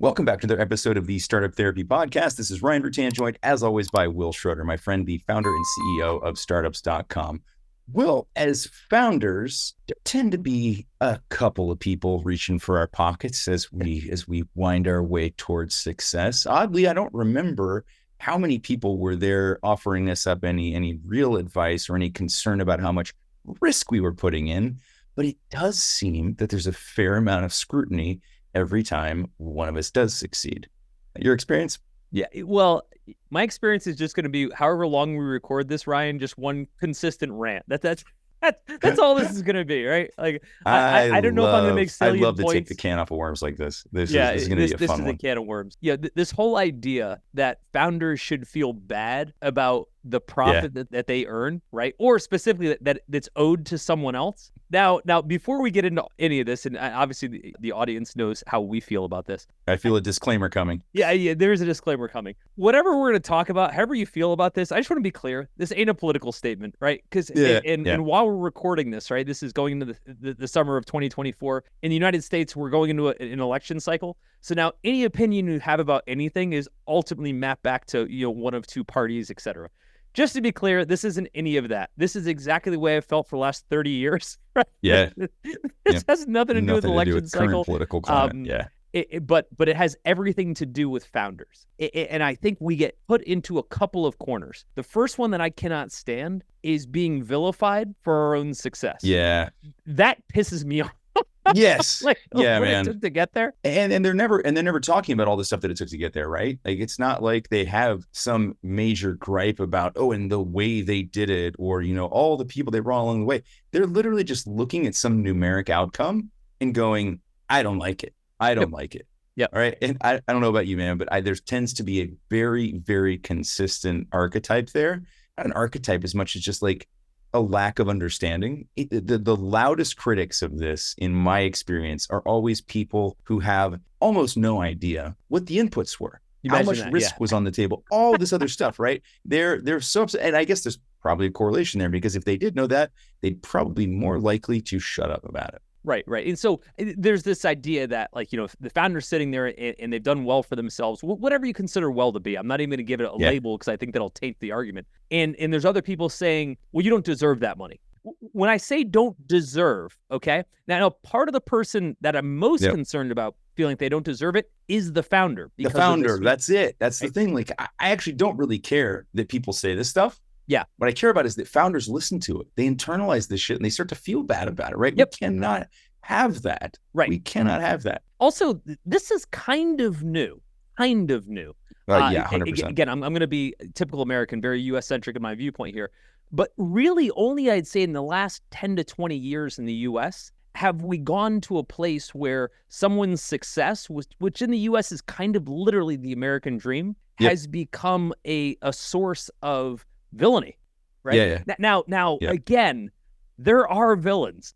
Welcome back to another episode of the Startup Therapy Podcast. This is Ryan Rutan, joined as always by Wil Schroter, my friend, the founder and CEO of startups.com. Will, as founders, there tend to be a couple of people reaching for our pockets as we wind our way towards success. Oddly, I don't remember how many people were there offering us up any real advice or any concern about how much risk we were putting in. But it does seem that there's a fair amount of scrutiny every time one of us does succeed. Your experience? Yeah, well, my experience is just going to be however long we record this, Ryan, just one consistent rant. That's all this is going to be, right? Like, I don't know if I'm going to make salient I'd love to points. take the can off of worms like this. This is going to be a fun one. This is a can of worms. Yeah, this whole idea that founders should feel bad about the profit that they earn, right? Or specifically that's owed to someone else. Now, before we get into any of this, and obviously the audience knows how we feel about this. I feel a disclaimer coming. Yeah, there's a disclaimer coming. Whatever we're going to talk about, however you feel about this, I just want to be clear. This ain't a political statement, right? Because and while we're recording this, right, this is going into the summer of 2024. In the United States, we're going into an election cycle. So now any opinion you have about anything is ultimately mapped back to one of two parties, et cetera. Just to be clear, this isn't any of that. This is exactly the way I've felt for the last 30 years. Right? Yeah. This has nothing to do with election cycle. Current political climate. But it has everything to do with founders. And I think we get put into a couple of corners. The first one that I cannot stand is being vilified for our own success. Yeah. That pisses me off. Yes. What man. it took to get there. And they're never talking about all the stuff that it took to get there, right? Like, it's not like they have some major gripe about, and the way they did it, or, all the people they brought along the way. They're literally just looking at some numeric outcome and going, I don't like it. I don't like it. Yeah. All right. And I don't know about you, man, but there tends to be a very, very consistent archetype there. Not an archetype as much as just like a lack of understanding. The loudest critics of this, in my experience, are always people who have almost no idea what the inputs were, how much risk was on the table, all this other stuff, right? They're so upset. And I guess there's probably a correlation there, because if they did know that, they'd probably be more likely to shut up about it. Right. And so there's this idea that, if the founder's sitting there and they've done well for themselves, whatever you consider well to be, I'm not even going to give it a label because I think that'll taint the argument. And there's other people saying, well, you don't deserve that money. When I say don't deserve, okay, now part of the person that I'm most concerned about feeling they don't deserve it is the founder. The founder, that's it. That's the thing. Like, I actually don't really care that people say this stuff. Yeah. What I care about is that founders listen to it. They internalize this shit and they start to feel bad about it, right? Yep. We cannot have that. Right. We cannot have that. Also, this is kind of new. Yeah, 100%. Again, I'm going to be typical American, very U.S.-centric in my viewpoint here. But really only, I'd say, in the last 10 to 20 years in the U.S., have we gone to a place where someone's success, which in the U.S. is kind of literally the American dream, has become a source of villainy, right? Now, again, there are villains.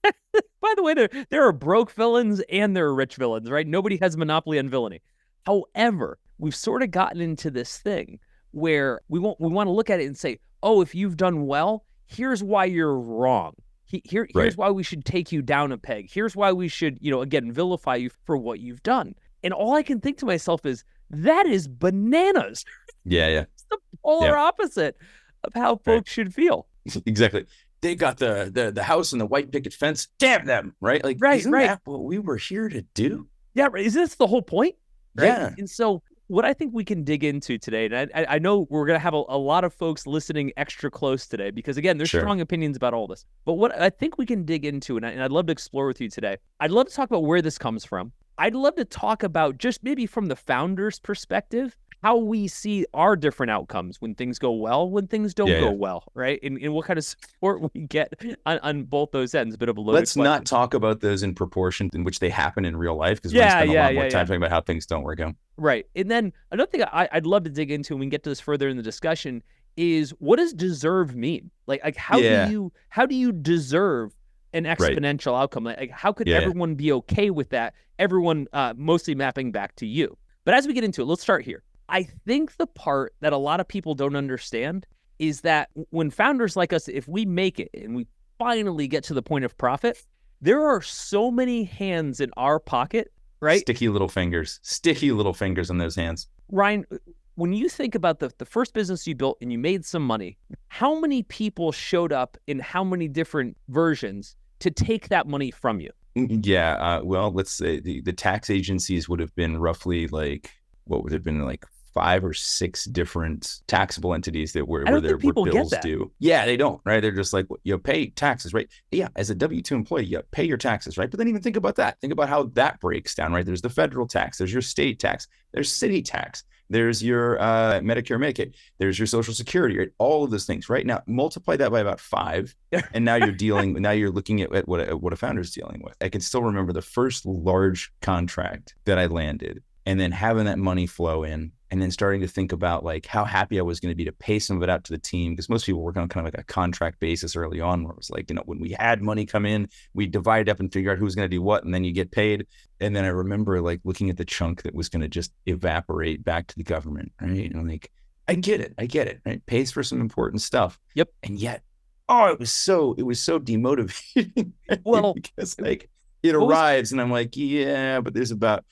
By the way, there are broke villains and there are rich villains, right? Nobody has a monopoly on villainy. However, we've sort of gotten into this thing where we want to look at it and say, if you've done well, here's why you're wrong. Here's why we should take you down a peg. Here's why we should, again, vilify you for what you've done. And all I can think to myself is, that is bananas. Yeah. It's the polar opposite of how folks should feel. Exactly. They got the house and the white picket fence. Damn them, right? Like, isn't that what we were here to do? Yeah, is this the whole point? Right? Yeah. And so what I think we can dig into today, and I know we're going to have a lot of folks listening extra close today, because, again, there's strong opinions about all this. But what I think we can dig into, and I'd love to explore with you today, I'd love to talk about where this comes from. I'd love to talk about, just maybe from the founder's perspective, how we see our different outcomes when things go well, when things don't go well, right? And what kind of support we get on both those ends. A bit of a loaded question. Not talk about those in proportion in which they happen in real life, because we spend a lot more time talking about how things don't work out. Right. And then another thing I'd love to dig into, and we can get to this further in the discussion, is what does deserve mean? Like how do you deserve an exponential outcome? Like how could everyone be okay with that? Everyone mostly mapping back to you. But as we get into it, let's start here. I think the part that a lot of people don't understand is that when founders like us, if we make it and we finally get to the point of profit, there are so many hands in our pocket right? Sticky little fingers on those hands. Ryan, when you think about the first business you built and you made some money, how many people showed up in how many different versions to take that money from you? Yeah. Well, let's say the tax agencies would have been roughly like, what would have been like 5 or 6 different taxable entities that were I don't where think people get bills that. due. Yeah, they don't, right? They're just like, you pay taxes, right? Yeah, as a W-2 employee, you pay your taxes, right? But then even think about that. Think about how that breaks down, right? There's the federal tax, there's your state tax, there's city tax, there's your Medicare, Medicaid, there's your Social Security, right? All of those things, right? Now multiply that by about 5, and now you're looking at what a founder's dealing with. I can still remember the first large contract that I landed, and then having that money flow in, and then starting to think about like how happy I was going to be to pay some of it out to the team, because most people work on kind of like a contract basis early on, where it was like, when we had money come in, we divide up and figure out who's going to do what, and then you get paid. And then I remember like looking at the chunk that was going to just evaporate back to the government, right? And I'm like, I get it, right? Pays for some important stuff. Yep. And yet, it was so demotivating. Well, because like it arrives and I'm like, yeah, but there's about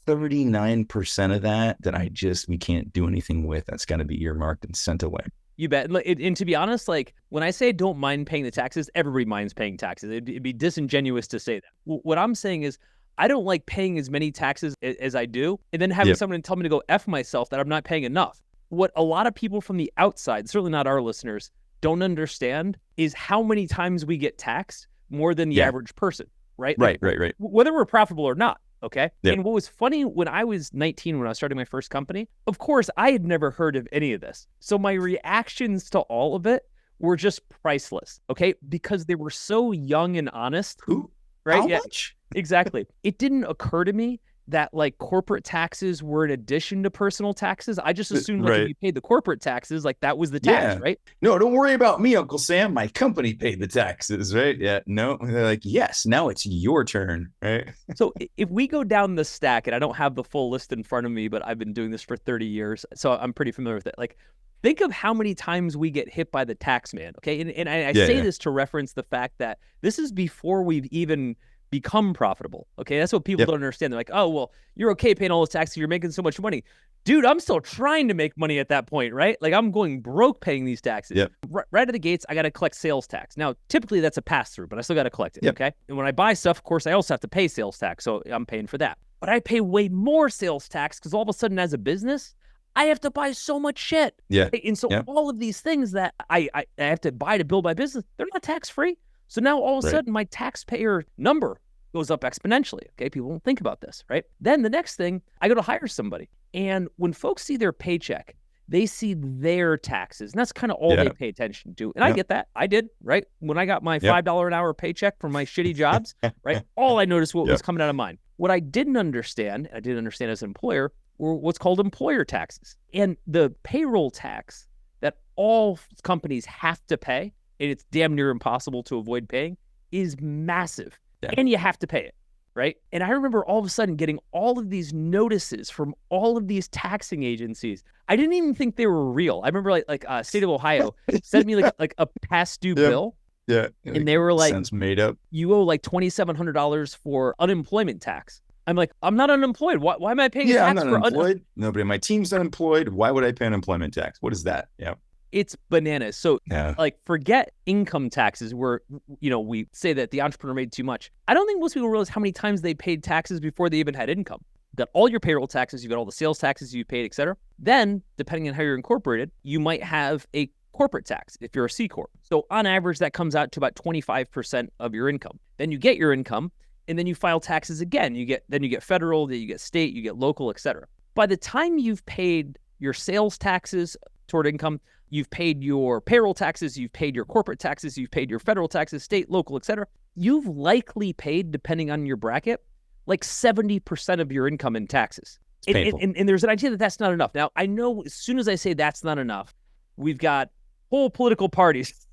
39% of that we can't do anything with. That's got to be earmarked and sent away. You bet. And to be honest, like when I say don't mind paying the taxes, everybody minds paying taxes. It'd be disingenuous to say that. What I'm saying is I don't like paying as many taxes as I do, and then having someone tell me to go F myself that I'm not paying enough. What a lot of people from the outside, certainly not our listeners, don't understand is how many times we get taxed more than the average person, right? Right. Whether we're profitable or not. Okay. Yep. And what was funny when I was 19, when I was starting my first company, of course, I had never heard of any of this. So my reactions to all of it were just priceless. Okay. Because they were so young and honest. Who? Right? How much? Exactly. It didn't occur to me that like corporate taxes were in addition to personal taxes. I just assumed like if you paid the corporate taxes, like that was the tax, right? No, don't worry about me, Uncle Sam. My company paid the taxes, right? Yeah. No, they're like, yes, now it's your turn, right? So if we go down the stack, and I don't have the full list in front of me, but I've been doing this for 30 years, so I'm pretty familiar with it. Like, think of how many times we get hit by the tax man, okay? And I say this to reference the fact that this is before we've even become profitable. Okay. That's what people don't understand. They're like, oh, well, you're okay paying all this taxes. You're making so much money. Dude, I'm still trying to make money at that point, right? Like I'm going broke paying these taxes. Yep. Right at the gates, I got to collect sales tax. Now, typically that's a pass-through, but I still got to collect it. Okay. And when I buy stuff, of course, I also have to pay sales tax. So I'm paying for that. But I pay way more sales tax because all of a sudden as a business, I have to buy so much shit. Yeah. And so all of these things that I have to buy to build my business, they're not tax-free. So now all of a sudden my taxpayer number goes up exponentially. Okay. People don't think about this, right? Then the next thing, I go to hire somebody. And when folks see their paycheck, they see their taxes. And that's kind of all they pay attention to. And I get that. I did, right? When I got my $5 an hour paycheck from my shitty jobs, right? All I noticed was coming out of mine. What I didn't understand, I didn't understand as an employer, were what's called employer taxes. And the payroll tax that all companies have to pay, and it's damn near impossible to avoid paying, is massive. And you have to pay it, right? And I remember all of a sudden getting all of these notices from all of these taxing agencies. I didn't even think they were real. I remember like State of Ohio sent me like a past due bill. Yeah. And they were like, sounds made up. You owe like $2,700 for unemployment tax. I'm like, I'm not unemployed. Why am I paying tax I'm not for unemployed? Nobody on my team's unemployed. Why would I pay unemployment tax? What is that? Yeah. It's bananas. So like forget income taxes where, we say that the entrepreneur made too much. I don't think most people realize how many times they paid taxes before they even had income. You've got all your payroll taxes, you've got all the sales taxes you paid, et cetera. Then, depending on how you're incorporated, you might have a corporate tax if you're a C Corp. So on average, that comes out to about 25% of your income. Then you get your income and then you file taxes again. You get federal, then you get state, you get local, et cetera. By the time you've paid your sales taxes toward income, you've paid your payroll taxes, you've paid your corporate taxes, you've paid your federal taxes, state, local, et cetera. You've likely paid, depending on your bracket, like 70% of your income in taxes. And there's an idea that that's not enough. Now, I know as soon as I say that's not enough, we've got whole political parties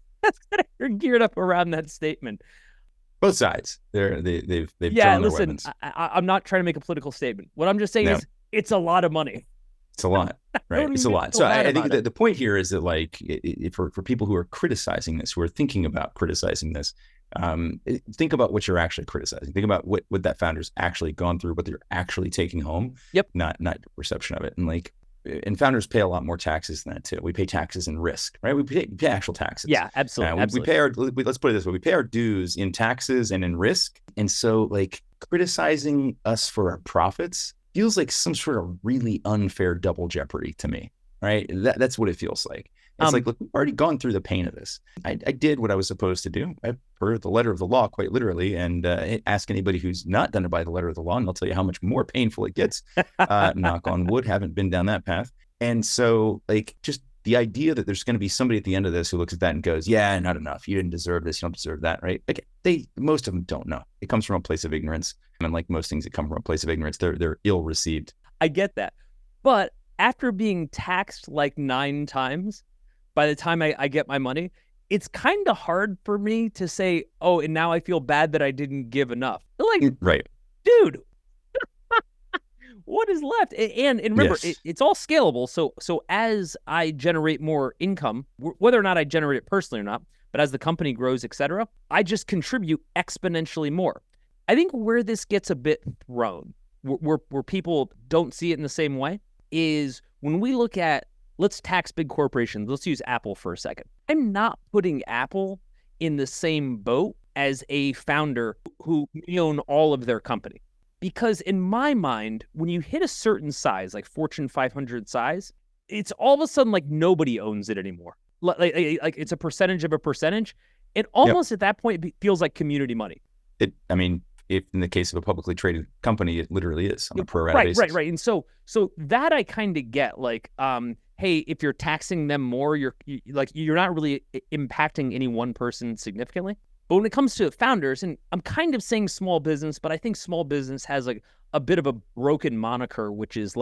that are geared up around that statement. Both sides. They've thrown their weapons. I'm not trying to make a political statement. What I'm just saying is it's a lot of money. It's a lot, right? It's a lot. So I think the point here is that like for people who are criticizing this, who are thinking about criticizing this, think about what you're actually criticizing. Think about what that founder's actually gone through, what they're actually taking home. Yep. Not your perception of it. And founders pay a lot more taxes than that too. We pay taxes in risk, right? We pay actual taxes. Yeah, absolutely. We pay let's put it this way. We pay our dues in taxes and in risk. And so criticizing us for our profits feels like some sort of really unfair double jeopardy to me, right? That's what it feels like. It's look, we've already gone through the pain of this. I did what I was supposed to do. I per the letter of the law, quite literally, and ask anybody who's not done it by the letter of the law, and they'll tell you how much more painful it gets. Knock on wood, haven't been down that path. And so just the idea that there's going to be somebody at the end of this who looks at that and goes, yeah, not enough. You didn't deserve this. You don't deserve that, right? Most of them don't know. It comes from a place of ignorance. And like most things that come from a place of ignorance, they're ill-received. I get that. But after being taxed 9 times, by the time I get my money, it's kind of hard for me to say, oh, and now I feel bad that I didn't give enough. Right. Dude, what is left? And remember, yes. It's all scalable. So as I generate more income, whether or not I generate it personally or not, but as the company grows, et cetera, I just contribute exponentially more. I think where this gets a bit thrown, where people don't see it in the same way, is when we look at, let's tax big corporations. Let's use Apple for a second. I'm not putting Apple in the same boat as a founder who may own all of their company. Because in my mind, when you hit a certain size, like Fortune 500 size, it's all of a sudden nobody owns it anymore. Like it's a percentage of a percentage. And almost at that point, it feels like community money. If in the case of a publicly traded company, it literally is on a pro rata basis. Right. And so that I kind of get hey, if you're taxing them more, you're not really impacting any one person significantly. But when it comes to founders, and I'm kind of saying small business, but I think small business has a bit of a broken moniker, which is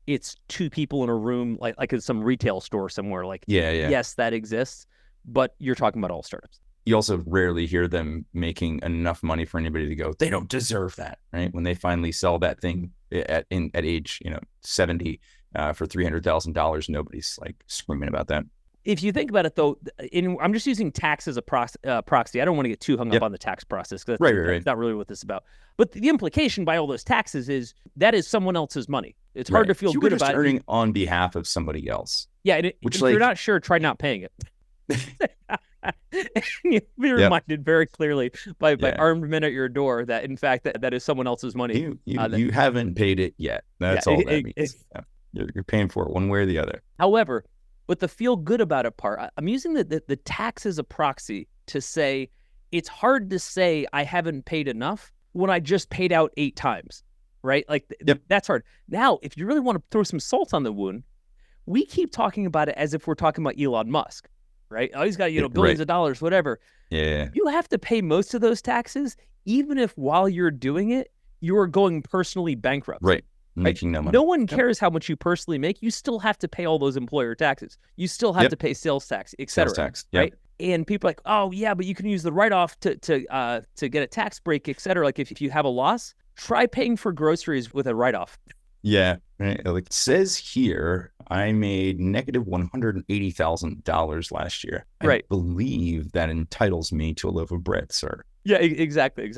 it's 2 people in a room, like in some retail store somewhere. Yeah. Yes, that exists, but you're talking about all startups. You also rarely hear them making enough money for anybody to go, they don't deserve that, right? When they finally sell that thing at age 70 for $300,000, nobody's screaming about that. If you think about it, though, I'm just using tax as a proxy. I don't want to get too hung up on the tax process because that's not really what this is about. But the implication by all those taxes is that is someone else's money. It's hard to feel good about it. Earning on behalf of somebody else. Yeah, and if you're not sure, try not paying it. You'll be reminded very clearly by armed men at your door that, in fact, that is someone else's money. You haven't paid it yet. That's all that means. You're paying for it one way or the other. However, with the feel good about it part, I'm using the tax as a proxy to say it's hard to say I haven't paid enough when I just paid out 8 times, right? That's hard. Now, if you really want to throw some salt on the wound, we keep talking about it as if we're talking about Elon Musk, right? Oh, he's got billions of dollars, whatever. Yeah. You have to pay most of those taxes, even if while you're doing it, you're going personally bankrupt. Right. Making no money. No one cares how much you personally make. You still have to pay all those employer taxes. You still have to pay sales tax, et cetera. Sales tax, right? And people are like, oh yeah, but you can use the write-off to get a tax break, et cetera. If you have a loss, try paying for groceries with a write-off. Yeah, right. It says here, I made negative $180,000 last year. I believe that entitles me to a loaf of bread, sir. Yeah, exactly.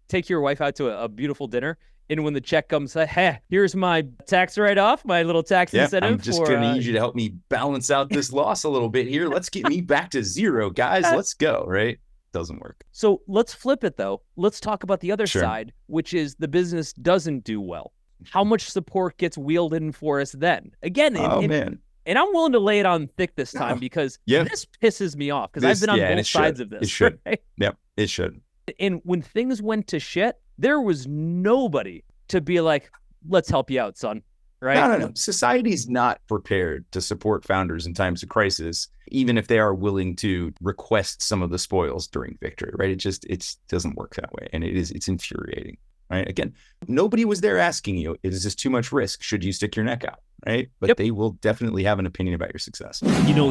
Take your wife out to a beautiful dinner. And when the check comes, hey, here's my tax write-off, my little tax incentive. I'm just going to need you to help me balance out this loss a little bit here. Let's get me back to zero, guys. Let's go, right? Doesn't work. So let's flip it, though. Let's talk about the other side, which is the business doesn't do well. How much support gets wheeled in for us then? Again, man. And I'm willing to lay it on thick this time because this pisses me off because I've been on both sides of this. It should. Right? Yep, it should. And when things went to shit, there was nobody to be like, let's help you out, son. Right? No. Society's not prepared to support founders in times of crisis, even if they are willing to request some of the spoils during victory, right? It doesn't work that way. And it's infuriating, right? Again, nobody was there asking you, is this too much risk? Should you stick your neck out? Right? But they will definitely have an opinion about your success.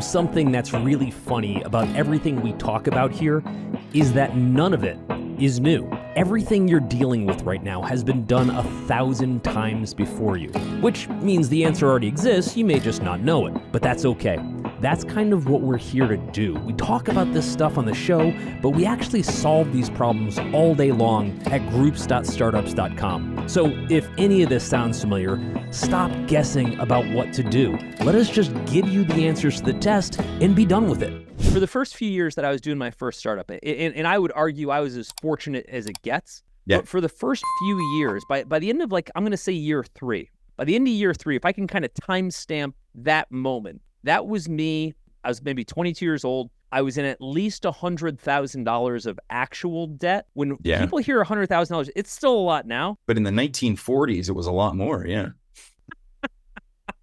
Something that's really funny about everything we talk about here is that none of it is new. Everything you're dealing with right now has been done 1,000 times before you, which means the answer already exists, you may just not know it, but that's okay. That's kind of what we're here to do. We talk about this stuff on the show, but we actually solve these problems all day long at groups.startups.com. So if any of this sounds familiar, stop guessing about what to do. Let us just give you the answers to the test and be done with it. For the first few years that I was doing my first startup, and I would argue I was as fortunate as it gets. Yeah. But for the first few years, by the end of I'm going to say year 3, by the end of year 3, if I can kind of timestamp that moment, that was me. I was maybe 22 years old. I was in at least $100,000 of actual debt. When people hear $100,000, it's still a lot now. But in the 1940s, it was a lot more. Yeah.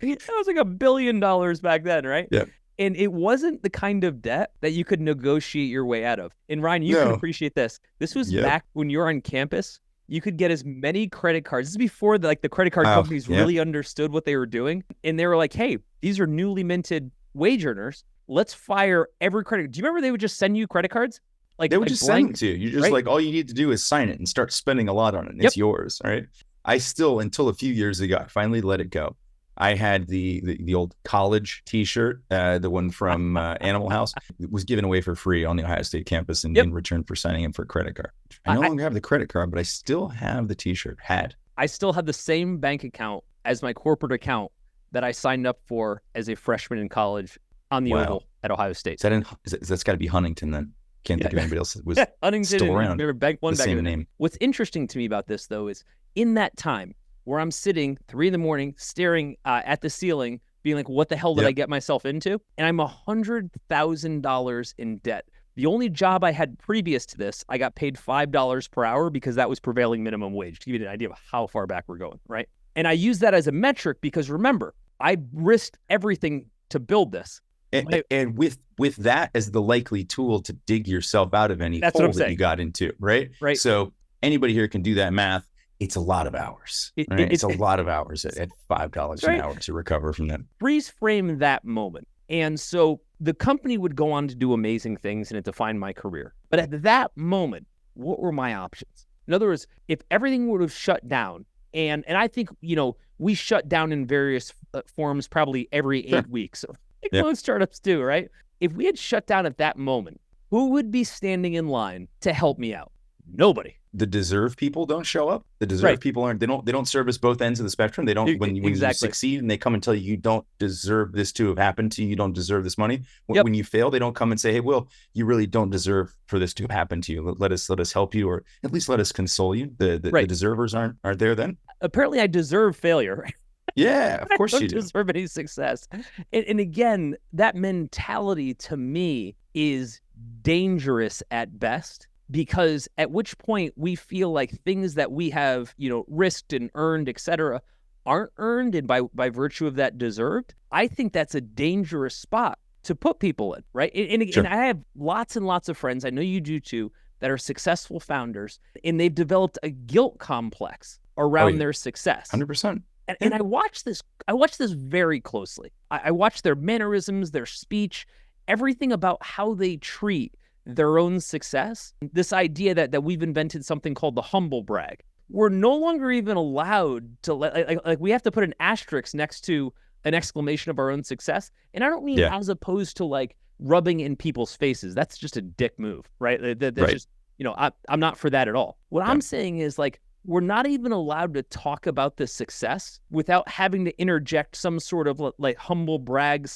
That was like $1 billion back then, right? Yeah. And it wasn't the kind of debt that you could negotiate your way out of. And Ryan, you can appreciate this. This was back when you were on campus. You could get as many credit cards. This is before the credit card companies really understood what they were doing. And they were like, hey, these are newly minted wage earners. Let's fire every credit. Do you remember they would just send you credit cards? They would just send it to you. You're just all you need to do is sign it and start spending a lot on it. And it's yours, right? I still, until a few years ago, I finally let it go. I had the old college T-shirt, the one from Animal House. It was given away for free on the Ohio State campus in return for signing in for a credit card. I no longer have the credit card, but I still have the T-shirt. I still have the same bank account as my corporate account that I signed up for as a freshman in college on the Oval at Ohio State. That's got to be Huntington then. Can't think of anybody else that was Huntington still around. Remember Bank One, the same name. What's interesting to me about this, though, is in that time, where I'm sitting 3 a.m, staring at the ceiling, being like, what the hell did I get myself into? And I'm $100,000 in debt. The only job I had previous to this, I got paid $5 per hour because that was prevailing minimum wage, to give you an idea of how far back we're going, right? And I use that as a metric because, remember, I risked everything to build this. And with that as the likely tool to dig yourself out of any hole that you got into, right? Right. So anybody here can do that math. It's a lot of hours. It's a lot of hours at $5 an hour to recover from that. Freeze frame that moment. And so the company would go on to do amazing things and it defined my career. But at that moment, what were my options? In other words, if everything would have shut down, and I think, we shut down in various forms probably every 8 weeks. So most startups do, right? If we had shut down at that moment, who would be standing in line to help me out? Nobody. The deserve people don't show up. The deserve people they don't service both ends of the spectrum. They don't when you succeed and they come and tell you don't deserve this to have happened to you. You don't deserve this money. When you fail, they don't come and say, hey, Will, you really don't deserve for this to have happened to you. Let us help you, or at least let us console you. The deservers aren't there then. Apparently I deserve failure. Yeah, of course you do. I don't deserve any success. And again, that mentality to me is dangerous at best. Because at which point we feel like things that we have, risked and earned, et cetera, aren't earned and by virtue of that deserved. I think that's a dangerous spot to put people in, right? And I have lots and lots of friends, I know you do too, that are successful founders, and they've developed a guilt complex around their success. 100%. And I watch this very closely. I watch their mannerisms, their speech, everything about how they treat their own success. This idea that we've invented something called the humble brag. We're no longer even allowed to like we have to put an asterisk next to an exclamation of our own success. And I don't mean as opposed to rubbing in people's faces. That's just a dick move, right? That's just, I'm not for that at all. What I'm saying is we're not even allowed to talk about the success without having to interject some sort of humble brag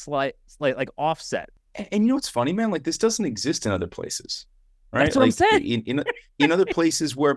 offset. And what's funny, man? This doesn't exist in other places, right? That's what I'm saying. In other places where,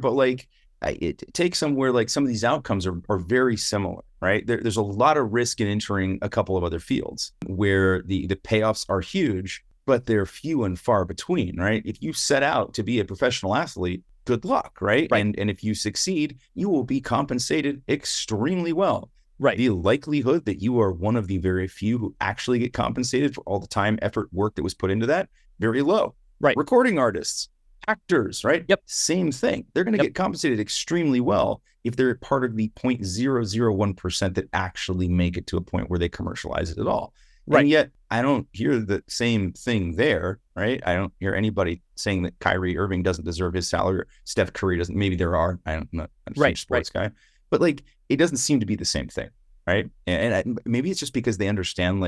it takes somewhere some of these outcomes are very similar, right? There's a lot of risk in entering a couple of other fields where the payoffs are huge, but they're few and far between, right? If you set out to be a professional athlete, good luck, right? And if you succeed, you will be compensated extremely well. Right. The likelihood that you are one of the very few who actually get compensated for all the time, effort, work that was put into that, very low. Right. Recording artists, actors, right? Yep. Same thing. They're going to get compensated extremely well if they're part of the 0.001% that actually make it to a point where they commercialize it at all. Right. And yet I don't hear the same thing there, right? I don't hear anybody saying that Kyrie Irving doesn't deserve his salary or Steph Curry doesn't. Maybe there are. I'm not a huge sports guy. But it doesn't seem to be the same thing, right? And maybe it's just because they understand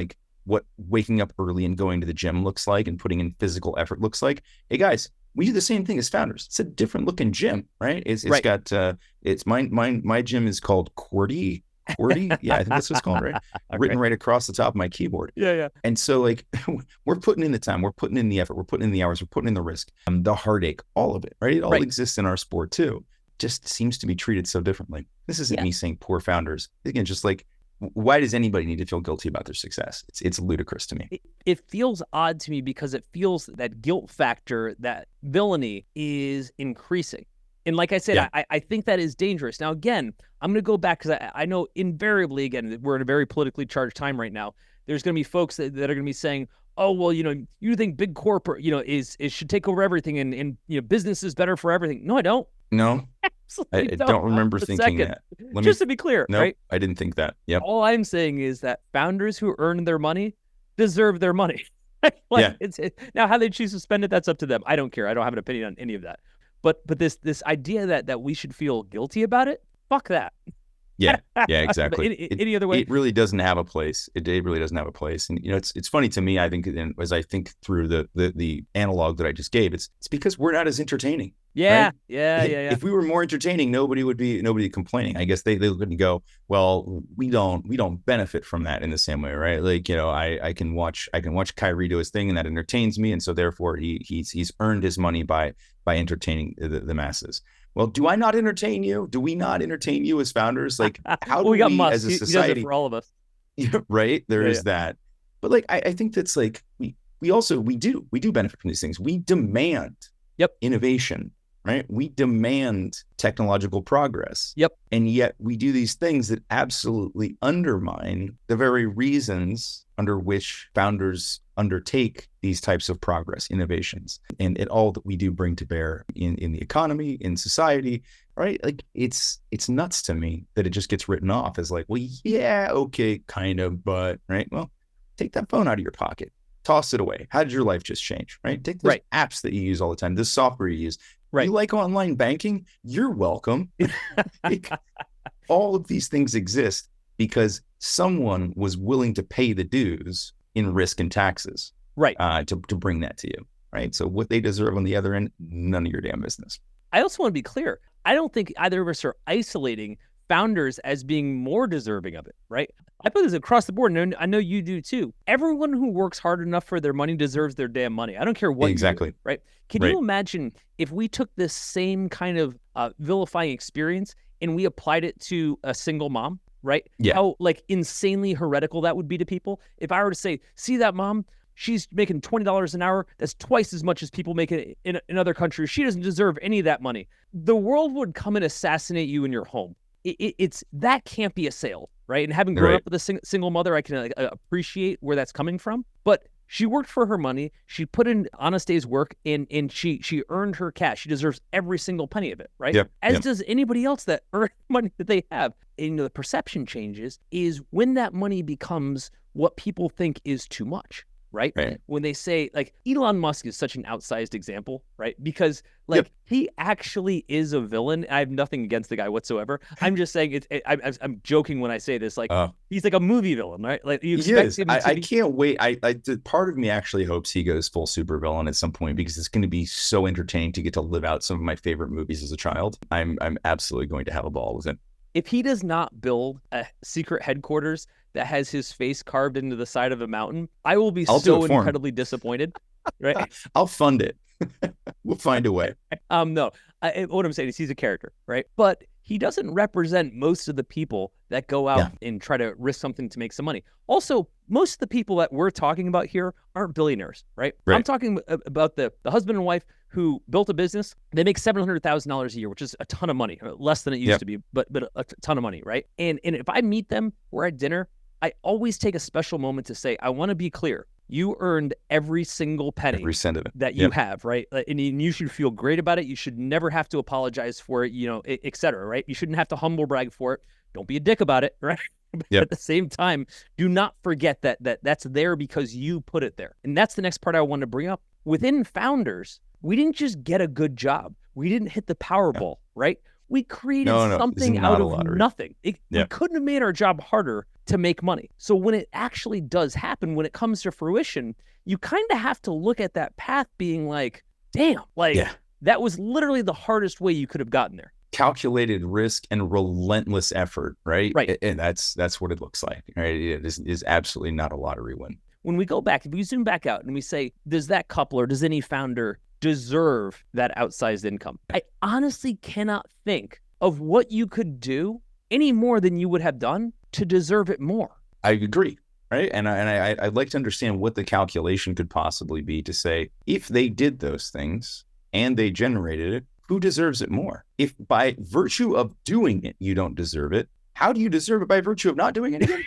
what waking up early and going to the gym looks like and putting in physical effort looks like. Hey guys, we do the same thing as founders. It's a different looking gym, right? It's Right. got it's my gym is called QWERTY. QWERTY, yeah, I think that's what it's called, right? Okay. Written right across the top of my keyboard. Yeah. And so like we're putting in the time, we're putting in the effort, we're putting in the hours, we're putting in the risk, the heartache, all of it, right? It all Right. exists in our sport too. Just seems to be treated so differently. This isn't me saying poor founders. Again, just like, why does anybody need to feel guilty about their success? It's ludicrous to me. It feels odd to me because it feels that guilt factor, that villainy is increasing. And like I said, I think that is dangerous. Now, again, I'm going to go back because I know invariably, again, we're in a very politically charged time right now. There's going to be folks that are going to be saying, oh, well, you think big corporate, is should take over everything and business is better for everything. No, I don't. No, I don't remember thinking that. Just to be clear, right? I didn't think that. Yep. All I'm saying is that founders who earn their money deserve their money. Now, how they choose to spend it, that's up to them. I don't care. I don't have an opinion on any of that. But this idea that we should feel guilty about it, fuck that. Yeah, exactly. Any other way? It really doesn't have a place. It really doesn't have a place. And it's funny to me. I think as I think through the analog that I just gave, it's because we're not as entertaining. Yeah, right? yeah. If we were more entertaining, nobody would be complaining. I guess they look and go, well, we don't benefit from that in the same way, right? Like I can watch Kyrie do his thing, and that entertains me, and so therefore he's earned his money by entertaining the masses. Well, do I not entertain you? Do we not entertain you as founders? Like, how do we as a society? He does it for all of us. Right? There is that. But like, I think that's like, we do benefit from these things. We demand innovation, right? We demand technological progress. Yep. And yet we do these things that absolutely undermine the very reasons under which founders undertake these types of progress, innovations, and all that we do bring to bear in the economy, in society, right? Like it's nuts to me that it just gets written off as like, well, yeah, okay, kind of, but right. Well, take that phone out of your pocket, toss it away. How did your life just change, right? Take those apps that you use all the time, this software you use. Right. You like online banking? You're welcome. All of these things exist because someone was willing to pay the dues in risk and taxes, right? To bring that to you, right? So what they deserve on the other end, none of your damn business. I also want to be clear. I don't think either of us are isolating founders as being more deserving of it, right? I put this across the board, and I know you do too. Everyone who works hard enough for their money deserves their damn money. I don't care what exactly you do, right? Can you imagine if we took this same kind of vilifying experience and we applied it to a single mom, right? Yeah. How like insanely heretical that would be to people. If I were to say, see that mom, she's making $20 an hour. That's twice as much as people make it in other countries. She doesn't deserve any of that money. The world would come and assassinate you in your home. It's that can't be a sale, right? And having grown up with a single mother, I can appreciate where that's coming from. But she worked for her money. She put in honest day's work, and she earned her cash. She deserves every single penny of it, right? As does anybody else that earned money that they have. And the perception changes is when that money becomes what people think is too much. Right? When they say, like, Elon Musk is such an outsized example, right? Because he actually is a villain. I have nothing against the guy whatsoever. I'm just saying I'm joking when I say this. Like, he's like a movie villain, right? Like, you expect him to I can't wait. Part of me actually hopes he goes full super villain at some point because it's going to be so entertaining to get to live out some of my favorite movies as a child. I'm absolutely going to have a ball with it. If he does not build a secret headquarters that has his face carved into the side of a mountain, I will be so incredibly disappointed. Right? I'll fund it. We'll find a way. No, what I'm saying is he's a character, right? But he doesn't represent most of the people that go out and try to risk something to make some money. Also, most of the people that we're talking about here aren't billionaires, right? I'm talking about the husband and wife who built a business. They make $700,000 a year, which is a ton of money, less than it used to be, but a ton of money, right? And if I meet them, we're at dinner, I always take a special moment to say, I want to be clear. You earned every single penny, every cent of it that you have, right? And you should feel great about it. You should never have to apologize for it, et cetera, right? You shouldn't have to humble brag for it. Don't be a dick about it, right? But at the same time, do not forget that's there because you put it there. And that's the next part I want to bring up. Within founders, we didn't just get a good job. We didn't hit the Powerball, right? We created No, it's something not out a of lottery. nothing. We Yeah. couldn't have made our job harder to make money. So when it actually does happen, when it comes to fruition, you kind of have to look at that path being like, damn, like Yeah. that was literally the hardest way you could have gotten there. Calculated risk and relentless effort, right? Right. And that's what it looks like, right? It is absolutely not a lottery win. When we go back, if we zoom back out and we say, does that couple or does any founder deserve that outsized income? I honestly cannot think of what you could do any more than you would have done to deserve it more. I agree, right? And I'd like to understand what the calculation could possibly be to say, if they did those things and they generated it, who deserves it more? If by virtue of doing it, you don't deserve it, how do you deserve it by virtue of not doing it again?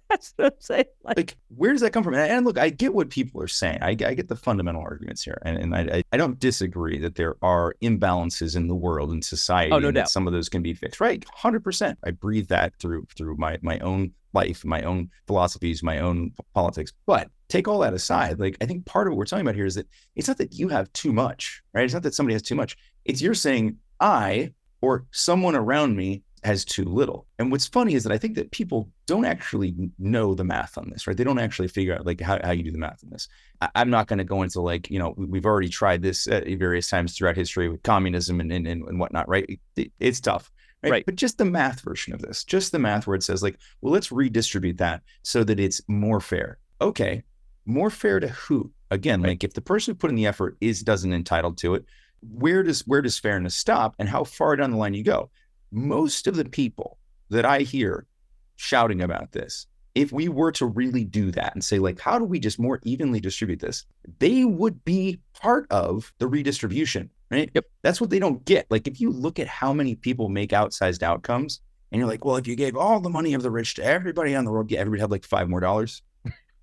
That's what I'm saying. Like, where does that come from? And look, I get what people are saying. I get the fundamental arguments here. And I don't disagree that there are imbalances in the world and society. Oh, no and that doubt. some of those can be fixed, right? 100%. I breathe that through my own life, my own philosophies, my own politics. But take all that aside, like, I think part of what we're talking about here is that it's not that you have too much, right? It's not that somebody has too much. It's you're saying I or someone around me has too little. And what's funny is that I think that people don't actually know the math on this, right? They don't actually figure out like how you do the math on this. I'm not going to go into like, we've already tried this at various times throughout history with communism and whatnot, right? It's tough. Right? But just the math version of this, just the math where it says like, well, let's redistribute that so that it's more fair. Okay. More fair to who? Again, like if the person who put in the effort doesn't entitled to it, where does fairness stop and how far down the line you go? Most of the people that I hear shouting about this, if we were to really do that and say like, how do we just more evenly distribute this? They would be part of the redistribution, right? Yep. That's what they don't get. Like if you look at how many people make outsized outcomes and you're like, well, if you gave all the money of the rich to everybody on the world, everybody have like $5 more.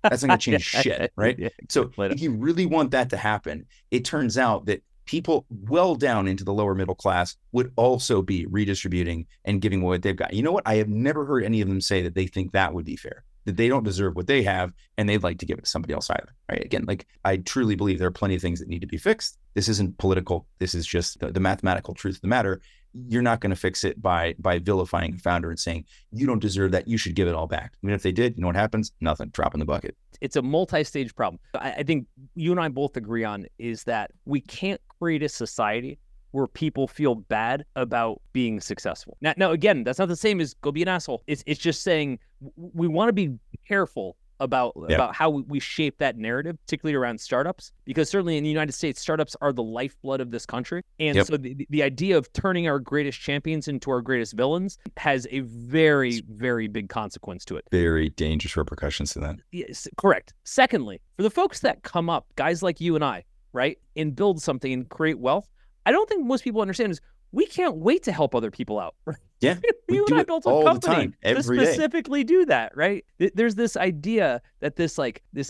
That's not going to change shit, right? Yeah, so if you really want that to happen, it turns out that people well down into the lower middle class would also be redistributing and giving away what they've got. You know what? I have never heard any of them say that they think that would be fair, that they don't deserve what they have and they'd like to give it to somebody else either, right? Again, like I truly believe there are plenty of things that need to be fixed. This isn't political. This is just the mathematical truth of the matter. You're not going to fix it by vilifying a founder and saying, you don't deserve that. You should give it all back. Even if they did, you know what happens? Nothing. Drop in the bucket. It's a multi-stage problem. I think you and I both agree on is that we can't create a society where people feel bad about being successful. Now again, that's not the same as go be an asshole. It's just saying we want to be careful about how we shape that narrative, particularly around startups, because certainly in the United States, startups are the lifeblood of this country. And so the idea of turning our greatest champions into our greatest villains has a very, very big consequence to it. Very dangerous repercussions to that. Yes, correct. Secondly, for the folks that come up, guys like you and I, right, and build something and create wealth, I don't think most people understand is we can't wait to help other people out. Right? Yeah, you and I built a company to specifically do that, right? There's this idea that this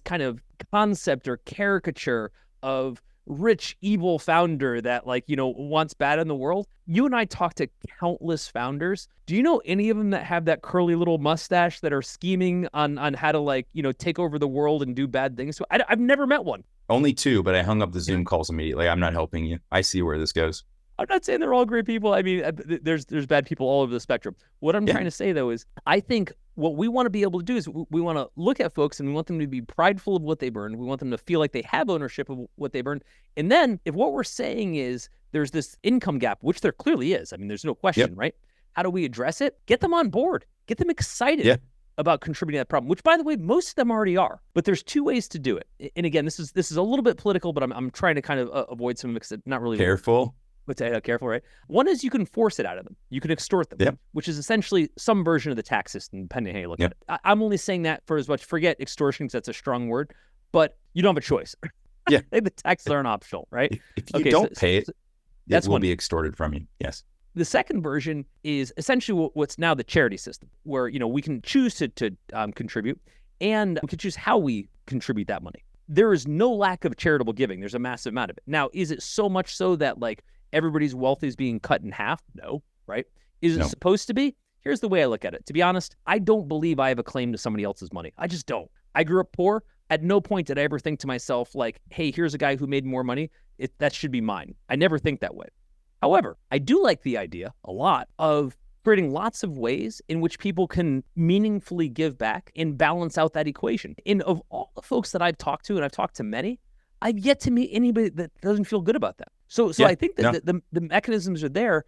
kind of concept or caricature of rich, evil founder that wants bad in the world. You and I talk to countless founders. Do you know any of them that have that curly little mustache that are scheming on how to take over the world and do bad things? I've never met one. Only two, but I hung up the Zoom calls immediately. I'm not helping you. I see where this goes. I'm not saying they're all great people. I mean, there's bad people all over the spectrum. What I'm trying to say, though, is I think what we want to be able to do is we want to look at folks and we want them to be prideful of what they've earned. We want them to feel like they have ownership of what they've earned. And then if what we're saying is there's this income gap, which there clearly is, I mean, there's no question, right? How do we address it? Get them on board. Get them excited about contributing to that problem, which, by the way, most of them already are. But there's two ways to do it. And again, this is a little bit political, but I'm trying to kind of avoid some mix. Not really careful. Careful, right? One is you can force it out of them. You can extort them, which is essentially some version of the tax system, depending on how you look at it. I'm only saying that for as much, forget extortion because that's a strong word, but you don't have a choice. Yeah. The taxes aren't optional, right? If you don't pay it, that's it will be extorted from you. Yes. The second version is essentially what's now the charity system, where we can choose to contribute, and we can choose how we contribute that money. There is no lack of charitable giving. There's a massive amount of it. Now, is it so much so that everybody's wealth is being cut in half? No, right? Is it supposed to be? Here's the way I look at it. To be honest, I don't believe I have a claim to somebody else's money. I just don't. I grew up poor. At no point did I ever think to myself hey, here's a guy who made more money. That should be mine. I never think that way. However, I do like the idea a lot of creating lots of ways in which people can meaningfully give back and balance out that equation. And of all the folks that I've talked to, and I've talked to many, I've yet to meet anybody that doesn't feel good about that. So I think that the mechanisms are there,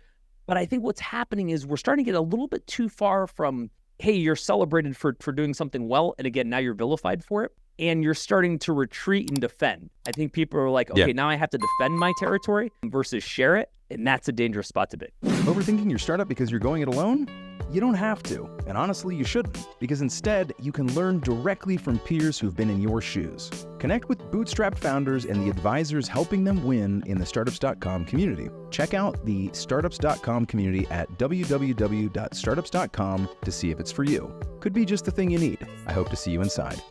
but I think what's happening is we're starting to get a little bit too far from, hey, you're celebrated for doing something well, and again, now you're vilified for it, and you're starting to retreat and defend. I think people are like, okay, now I have to defend my territory versus share it, and that's a dangerous spot to be. Overthinking your startup because you're going it alone? You don't have to, and honestly, you shouldn't, because instead, you can learn directly from peers who've been in your shoes. Connect with bootstrapped founders and the advisors helping them win in the startups.com community. Check out the startups.com community at www.startups.com to see if it's for you. Could be just the thing you need. I hope to see you inside.